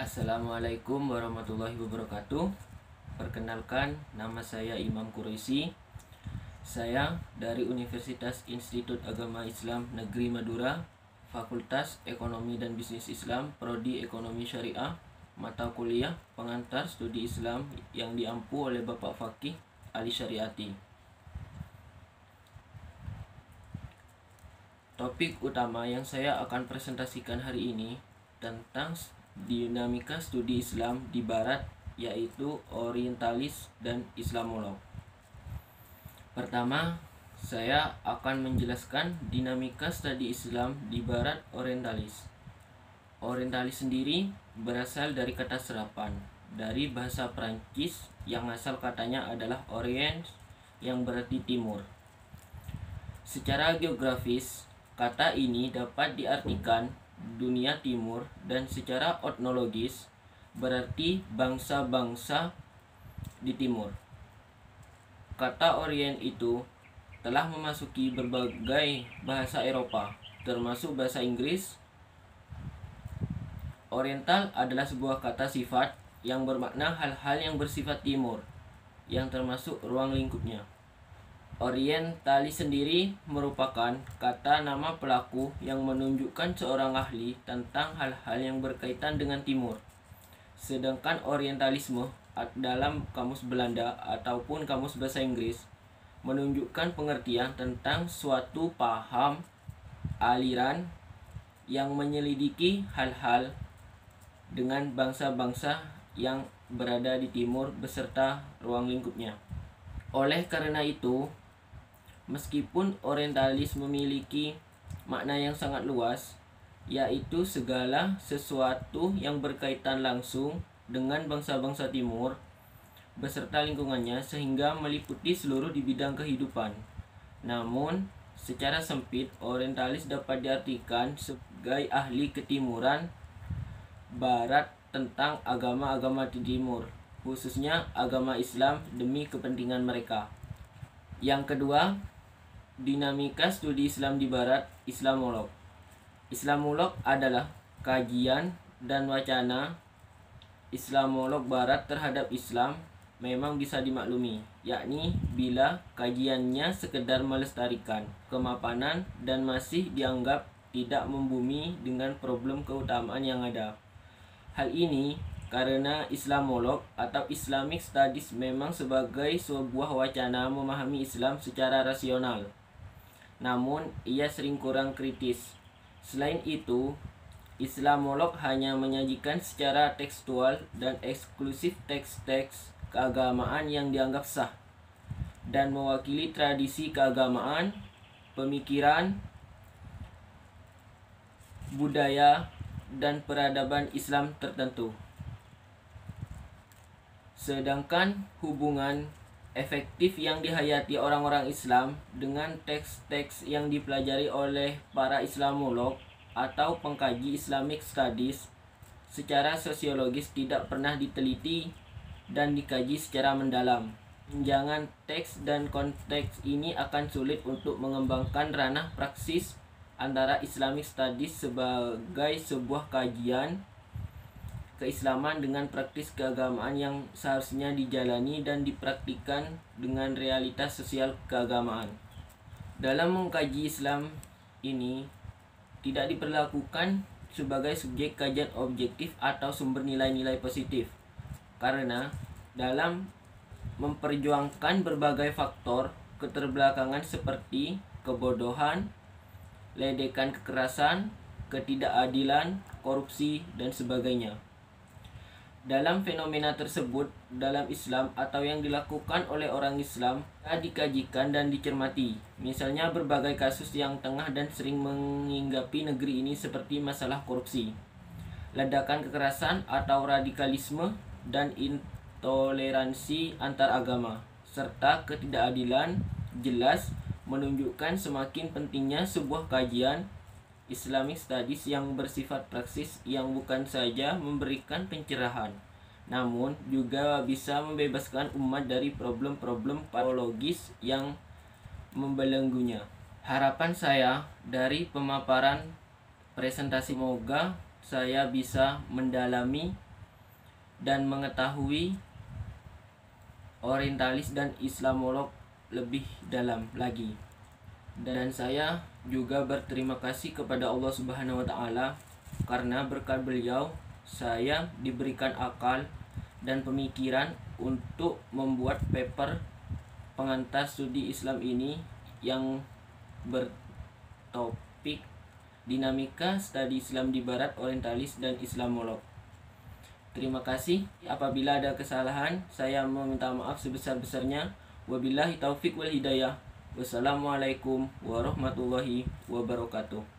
Assalamualaikum warahmatullahi wabarakatuh. Perkenalkan, nama saya Imam Quraisy. Saya dari Universitas Institut Agama Islam Negeri Madura, Fakultas Ekonomi dan Bisnis Islam, Prodi Ekonomi Syariah, mata kuliah pengantar studi Islam yang diampu oleh Bapak Fakih Ali Syariati. Topik utama yang saya akan presentasikan hari ini tentang dinamika studi Islam di Barat, yaitu orientalis dan Islamolog. Pertama, saya akan menjelaskan dinamika studi Islam di Barat orientalis. Orientalis sendiri berasal dari kata serapan dari bahasa Prancis yang asal katanya adalah Orient, yang berarti timur. Secara geografis, kata ini dapat diartikan dunia timur, dan secara etnologis berarti bangsa-bangsa di timur. Kata Orient itu telah memasuki berbagai bahasa Eropa, termasuk bahasa Inggris. Oriental adalah sebuah kata sifat yang bermakna hal-hal yang bersifat timur, yang termasuk ruang lingkupnya. Orientalis sendiri merupakan kata nama pelaku yang menunjukkan seorang ahli tentang hal-hal yang berkaitan dengan timur. Sedangkan orientalisme dalam kamus Belanda ataupun kamus bahasa Inggris menunjukkan pengertian tentang suatu paham aliran yang menyelidiki hal-hal dengan bangsa-bangsa yang berada di timur beserta ruang lingkupnya. Oleh karena itu, meskipun orientalis memiliki makna yang sangat luas, yaitu segala sesuatu yang berkaitan langsung dengan bangsa-bangsa timur beserta lingkungannya, sehingga meliputi seluruh di bidang kehidupan. Namun, secara sempit, orientalis dapat diartikan sebagai ahli ketimuran Barat tentang agama-agama di timur, khususnya agama Islam demi kepentingan mereka. Yang kedua, dinamika studi Islam di Barat, Islamolog. Islamolog adalah kajian dan wacana Islamolog Barat terhadap Islam memang bisa dimaklumi, yakni bila kajiannya sekedar melestarikan kemapanan dan masih dianggap tidak membumi dengan problem keutamaan yang ada. Hal ini karena Islamolog atau Islamic Studies memang sebagai sebuah wacana memahami Islam secara rasional, namun ia sering kurang kritis. Selain itu, Islamolog hanya menyajikan secara tekstual dan eksklusif teks-teks keagamaan yang dianggap sah dan mewakili tradisi keagamaan, pemikiran, budaya, dan peradaban Islam tertentu. Sedangkan hubungan efektif yang dihayati orang-orang Islam dengan teks-teks yang dipelajari oleh para Islamolog atau pengkaji Islamic Studies secara sosiologis tidak pernah diteliti dan dikaji secara mendalam. Jangan teks dan konteks ini akan sulit untuk mengembangkan ranah praksis antara Islamic Studies sebagai sebuah kajian keislaman dengan praktis keagamaan yang seharusnya dijalani dan dipraktikkan dengan realitas sosial keagamaan. Dalam mengkaji Islam ini tidak diperlakukan sebagai subjek kajian objektif atau sumber nilai-nilai positif, karena dalam memperjuangkan berbagai faktor keterbelakangan seperti kebodohan, ledekan kekerasan, ketidakadilan, korupsi, dan sebagainya. Dalam fenomena tersebut, dalam Islam atau yang dilakukan oleh orang Islam dikajikan dan dicermati. Misalnya berbagai kasus yang tengah dan sering menghinggapi negeri ini seperti masalah korupsi, ledakan kekerasan atau radikalisme, dan intoleransi antar agama, serta ketidakadilan, jelas menunjukkan semakin pentingnya sebuah kajian Islamic Studies yang bersifat praksis, yang bukan saja memberikan pencerahan, namun juga bisa membebaskan umat dari problem-problem patologis yang membelenggunya. Harapan saya dari pemaparan presentasi, semoga saya bisa mendalami dan mengetahui orientalis dan Islamolog lebih dalam lagi. Dan saya juga berterima kasih kepada Allah Subhanahu wa taala karena berkat beliau saya diberikan akal dan pemikiran untuk membuat paper pengantar studi Islam ini yang bertopik dinamika studi Islam di Barat, orientalis dan Islamolog. Terima kasih. Apabila ada kesalahan, saya meminta maaf sebesar-besarnya. Wabillahi taufik wal hidayah. Wassalamualaikum warahmatullahi wabarakatuh.